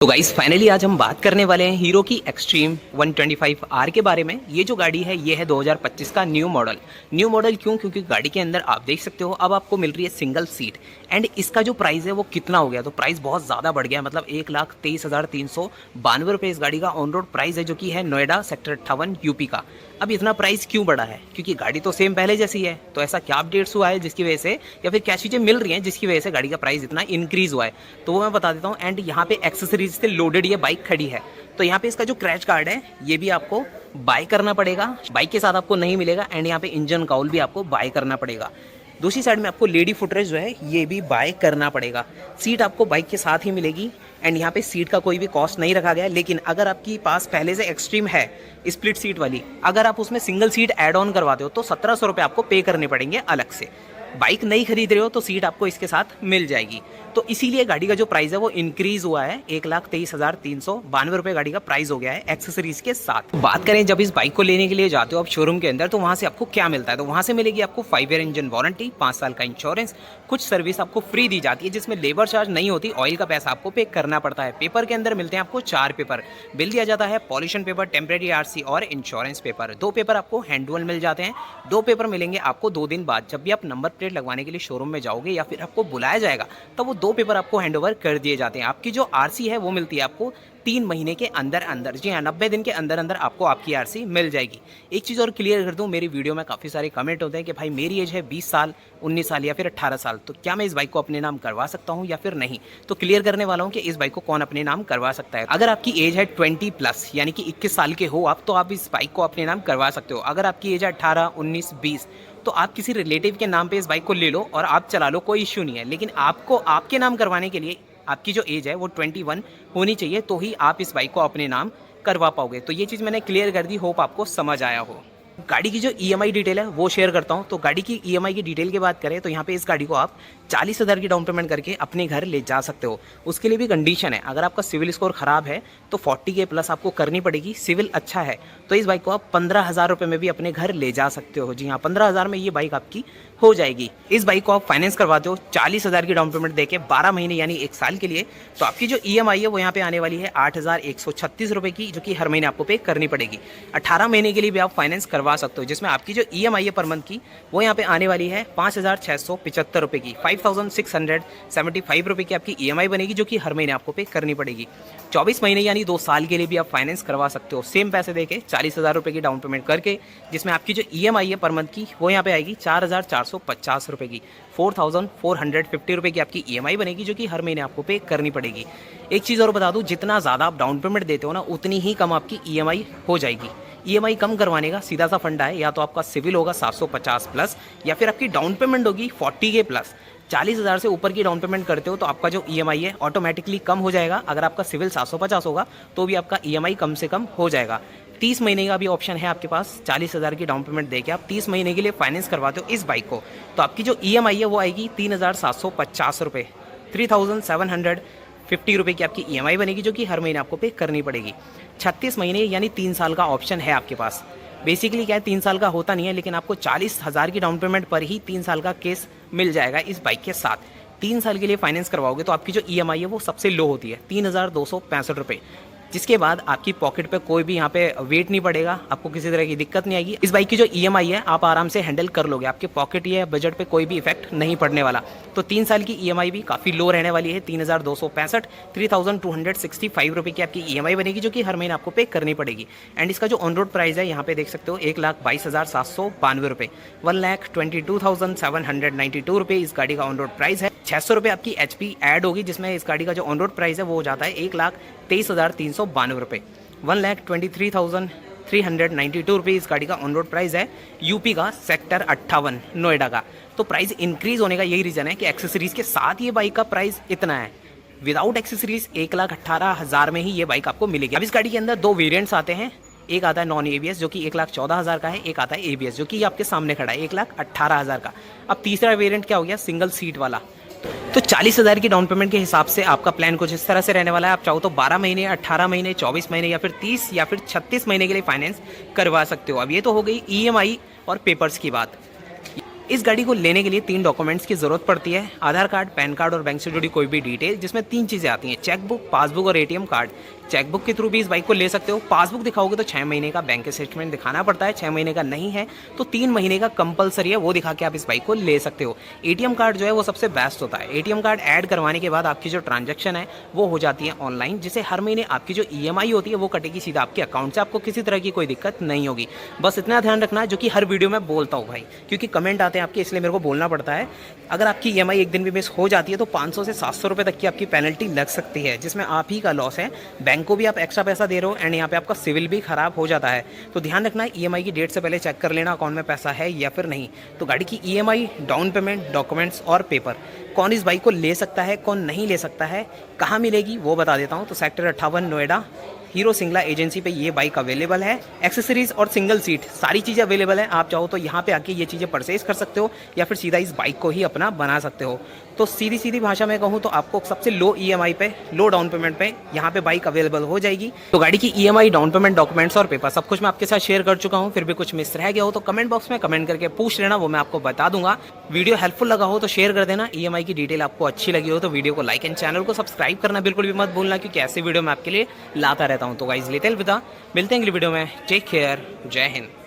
तो guys finally आज हम बात करने वाले हैं हीरो की एक्सट्रीम 125R के बारे में। ये जो गाड़ी है ये है 2025 का न्यू मॉडल क्यों? क्योंकि गाड़ी के अंदर आप देख सकते हो अब आपको मिल रही है सिंगल सीट एंड इसका जो प्राइस है वो कितना हो गया, तो प्राइस बहुत ज़्यादा बढ़ गया, मतलब 1,23,392 रुपये इस गाड़ी का ऑन रोड प्राइस है, जो कि है नोएडा सेक्टर 58 यूपी का। अब इतना प्राइस क्यों बढ़ा है? क्योंकि गाड़ी तो सेम पहले जैसी है, तो ऐसा क्या अपडेट्स हुआ है जिसकी वजह से, या फिर क्या चीज़ें मिल रही हैं जिसकी वजह से गाड़ी का प्राइस इतना इंक्रीज़ हुआ है, तो वो मैं बता देता हूँ। एंड यहाँ पे एक्सेसरीज से लोडेड ये बाइक खड़ी है, तो यहाँ पे इसका जो क्रैश गार्ड है ये भी आपको बाय करना पड़ेगा, बाइक के साथ आपको नहीं मिलेगा। एंड यहाँ पे इंजन काउल भी आपको बाय करना पड़ेगा। दूसरी साइड में आपको लेडी फुटरेस्ट जो है ये भी बाय करना पड़ेगा। सीट आपको बाइक के साथ ही मिलेगी एंड यहाँ पे सीट का कोई भी कॉस्ट नहीं रखा गया है। लेकिन अगर आपके पास पहले से एक्सट्रीम है स्प्लिट सीट वाली, अगर आप उसमें सिंगल सीट ऐड ऑन करवाते हो तो 1700 रुपये आपको पे करने पड़ेंगे अलग से। बाइक नहीं खरीद रहे हो तो सीट आपको इसके साथ मिल जाएगी। तो इसीलिए गाड़ी का जो प्राइस है वो इंक्रीज हुआ है, 1,23,392 रुपये गाड़ी का प्राइस हो गया है एक्सेसरीज के साथ। बात करें जब इस बाइक को लेने के लिए जाते हो आप शोरूम के अंदर, तो वहाँ से आपको क्या मिलता है? तो वहाँ से मिलेगी आपको 5 ईयर इंजन वारंटी, 5 साल का इंश्योरेंस, कुछ सर्विस आपको फ्री दी जाती है जिसमें लेबर चार्ज नहीं होती, ऑयल का पैसा आपको पे करना पड़ता है। पेपर के अंदर मिलते हैं आपको 4 पेपर, बिल दिया जाता है, पॉल्यूशन पेपर, टेम्परेरी आरसी और इंश्योरेंस पेपर। 2 पेपर आपको हैंडओवर मिल जाते हैं। 2 पेपर मिलेंगे आपको 2 दिन बाद, जब भी आप नंबर प्लेट लगवाने के लिए शोरूम में जाओगे या फिर आपको बुलाया जाएगा तब वो 2 पेपर आपको हैंडओवर कर दिए जाते हैं। आपकी जो आरसी है वो मिलती है आपको 3 महीने के अंदर अंदर, जी हाँ 90 दिन के अंदर अंदर आपको आपकी आरसी मिल जाएगी। एक चीज़ और क्लियर कर दूं, मेरी वीडियो में काफ़ी सारे कमेंट होते हैं कि भाई मेरी एज है 20 साल, 19 साल या फिर 18 साल, तो क्या मैं इस बाइक को अपने नाम करवा सकता हूं या फिर नहीं? तो क्लियर करने वाला हूं कि इस बाइक को कौन अपने नाम करवा सकता है। अगर आपकी एज है 20+ यानी कि 21 साल के हो आप, तो आप इस बाइक को अपने नाम करवा सकते हो। अगर आपकी एज है 18, 19, 20, तो आप किसी रिलेटिव के नाम पे इस बाइक को ले लो और आप चला लो, कोई इश्यू नहीं है। लेकिन आपको आपके नाम करवाने के लिए आपकी जो एज है वो 21 होनी चाहिए, तो ही आप इस बाइक को अपने नाम करवा पाओगे। तो ये चीज़ मैंने क्लियर कर दी, होप आपको समझ आया हो। गाड़ी की जो EMI डिटेल है वो शेयर करता हूँ। तो गाड़ी की EMI की डिटेल की बात करें तो यहाँ पे इस गाड़ी को आप 40,000 की डाउन पेमेंट करके अपने घर ले जा सकते हो। उसके लिए भी कंडीशन है, अगर आपका सिविल स्कोर खराब है तो 40K प्लस आपको करनी पड़ेगी। सिविल अच्छा है तो इस बाइक को आप 15,000 रुपये में भी अपने घर ले जा सकते हो। जी हाँ, 15,000 में ये बाइक आपकी हो जाएगी। इस बाइक को आप फाइनेंस करवाते हो 40,000 की डाउन पेमेंट देके 12 महीने यानी 1 साल के लिए, तो आपकी जो EMI है वो यहाँ पे आने वाली है 8,136 रुपये की, जो कि हर महीने आपको पे करनी पड़ेगी। 18 महीने के लिए भी आप फाइनेंस करवा सकते हो, जिसमें आपकी जो EMI है पर मंथ की वो यहाँ पे आने वाली है 5,675 रुपये की, 5,675 रुपये की आपकी EMI बनेगी, जो कि हर महीने आपको पे करनी पड़ेगी। 24 महीने यानी 2 साल के लिए भी आप फाइनेंस करवा सकते हो, सेम पैसे देके 40,000 रुपये की डाउन पेमेंट करके, जिसमें आपकी जो EMI है पर मंथ की वो यहाँ पे आएगी 4,450 रुपये की, 4,450 रुपये की आपकी EMI बनेगी, जो कि हर महीने आपको पे करनी पड़ेगी। एक चीज़ और बता दूँ, जितना ज़्यादा आप डाउन पेमेंट देते हो ना उतनी ही कम आपकी EMI हो जाएगी। EMI कम करवाने का सीधा सा फंडा है, या तो आपका सिविल होगा 750+ या फिर आपकी डाउन पेमेंट होगी 40K प्लस। 40,000 से ऊपर की डाउन पेमेंट करते हो तो आपका जो EMI है ऑटोमेटिकली कम हो जाएगा। अगर आपका सिविल 750 होगा तो भी आपका EMI कम से कम हो जाएगा। 30 महीने का भी ऑप्शन है आपके पास, 40,000 की डाउन पेमेंट देके आप 30 महीने के लिए फाइनेंस करवाते हो इस बाइक को, तो आपकी जो EMI है वो आएगी 3,750 रुपये, 3,750 रुपये की आपकी EMI बनेगी, जो कि हर महीने आपको पे करनी पड़ेगी। 36 महीने यानी 3 साल का ऑप्शन है आपके पास। बेसिकली क्या है, 3 साल का होता नहीं है, लेकिन आपको 40,000 की डाउन पेमेंट पर ही 3 साल का केस मिल जाएगा इस बाइक के साथ। 3 साल के लिए फाइनेंस करवाओगे तो आपकी जो EMI है वो सबसे लो होती है, 3,265 रुपये, जिसके बाद आपकी पॉकेट पे कोई भी यहाँ पे वेट नहीं पड़ेगा, आपको किसी तरह की दिक्कत नहीं आएगी। इस बाइक की जो EMI है आप आराम से हैंडल कर लोगे, आपके पॉकेट या बजट पे कोई भी इफेक्ट नहीं पड़ने वाला। तो 3 साल की EMI भी काफ़ी लो रहने वाली है, 3,265, 3,265 रुपये की आपकी EMI बनेगी, जो कि हर महीने आपको पे करनी पड़ेगी। एंड इसका जो ऑन रोड प्राइस है यहाँ पे देख सकते हो 1,22,792 रुपये, 1,22,792 रुपये इस गाड़ी का ऑन रोड प्राइस है। 600 रुपये आपकी HP ऐड होगी, जिसमें इस गाड़ी का जो ऑन रोड प्राइस है वो हो जाता है 1,23,392 रुपये, 1,23,392 रुपये इस गाड़ी का ऑन रोड प्राइस है, यूपी का सेक्टर 58 नोएडा का। तो प्राइस इंक्रीज होने का यही रीज़न है कि एक्सेसरीज के साथ ये बाइक का प्राइस इतना है। विदाउट एक्सेसरीज 1,18,000 में ही ये बाइक आपको मिलेगी। अब इस गाड़ी के अंदर 2 वेरिएंट्स आते हैं, एक आता है नॉन ABS जो कि 1,14,000 का है, एक आता है ABS जो कि आपके सामने खड़ा है 1,18,000 का। अब तीसरा वेरिएंट क्या हो गया, सिंगल सीट वाला। तो 40,000 की डाउन पेमेंट के हिसाब से आपका प्लान कुछ इस तरह से रहने वाला है। आप चाहो तो 12 महीने, 18 महीने, 24 महीने या फिर 30 या फिर 36 महीने के लिए फाइनेंस करवा सकते हो। अब ये तो हो गई EMI और पेपर्स की बात। इस गाड़ी को लेने के लिए 3 डॉक्यूमेंट्स की जरूरत पड़ती है, आधार कार्ड, पैन कार्ड और बैंक से जुड़ी कोई भी डिटेल, जिसमें 3 चीज़ें आती हैं, चेकबुक, पासबुक और एटीएम कार्ड। चेकबुक के थ्रू भी इस बाइक को ले सकते हो। पासबुक दिखाओगे तो 6 महीने का बैंक स्टेटमेंट दिखाना पड़ता है, 6 महीने का नहीं है तो 3 महीने का कंपलसरी है, वो दिखा के आप इस बाइक को ले सकते हो। एटीएम कार्ड जो है वो सबसे बेस्ट होता है। एटीएम कार्ड ऐड करवाने के बाद आपकी जो ट्रांजैक्शन है वो हो जाती है ऑनलाइन, जिसे हर महीने आपकी जो ईएमआई होती है वो कटेगी सीधा आपके अकाउंट से, आपको किसी तरह की कोई दिक्कत नहीं होगी। बस इतना ध्यान रखना है, जो कि हर वीडियो में बोलता हूँ भाई, क्योंकि कमेंट आते हैं आपके, इसलिए मेरे को बोलना पड़ता है। अगर आपकी ईएमआई एक दिन भी मिस हो जाती है तो 500 से 700 रुपये तक की आपकी पेनल्टी लग सकती है, जिसमें आप ही का लॉस है। बैंक को भी आप एक्स्ट्रा पैसा दे रहे हो एंड यहाँ पे आपका सिविल भी खराब हो जाता है। तो ध्यान रखना है, ईएमआई की डेट से पहले चेक कर लेना अकाउंट में पैसा है या फिर नहीं। तो गाड़ी की ईएमआई, डाउन पेमेंट, डॉक्यूमेंट्स और पेपर, कौन इस बाइक को ले सकता है, कौन नहीं ले सकता है, कहाँ मिलेगी वो बता देता हूँ। तो sector 58 Noida hero Singla agency पे ये बाइक अवेलेबल है। एक्सेसरीज और सिंगल सीट सारी चीज़ें अवेलेबल है। आप चाहो तो यहाँ पे आके ये चीज़ें परचेज कर सकते हो या फिर सीधा इस बाइक को ही अपना बना सकते हो। तो सीधी सीधी भाषा में कहूँ तो आपको सबसे लो ईएमआई पे, लो डाउन पेमेंट पे यहाँ पे बाइक अवेलेबल हो जाएगी। तो गाड़ी की ईएमआई, डाउन पेमेंट, डॉक्यूमेंट्स और पेपर सब कुछ मैं आपके साथ शेयर कर चुका हूँ। फिर भी कुछ मिस रह गया हो तो कमेंट बॉक्स में कमेंट करके पूछ लेना, वो मैं आपको बता दूंगा। वीडियो हेल्पफुल लगा हो तो शेयर कर देना। ईएमआई की डिटेल आपको अच्छी लगी हो तो वीडियो को लाइक एंड चैनल को सब्सक्राइब करना बिल्कुल भी मत भूलना, क्योंकि ऐसी वीडियो मैं आपके लिए लाता रहता हूँ। तो गाइस लेते हैं, अलविदा, मिलते हैं अगली वीडियो में। टेक केयर, जय हिंद।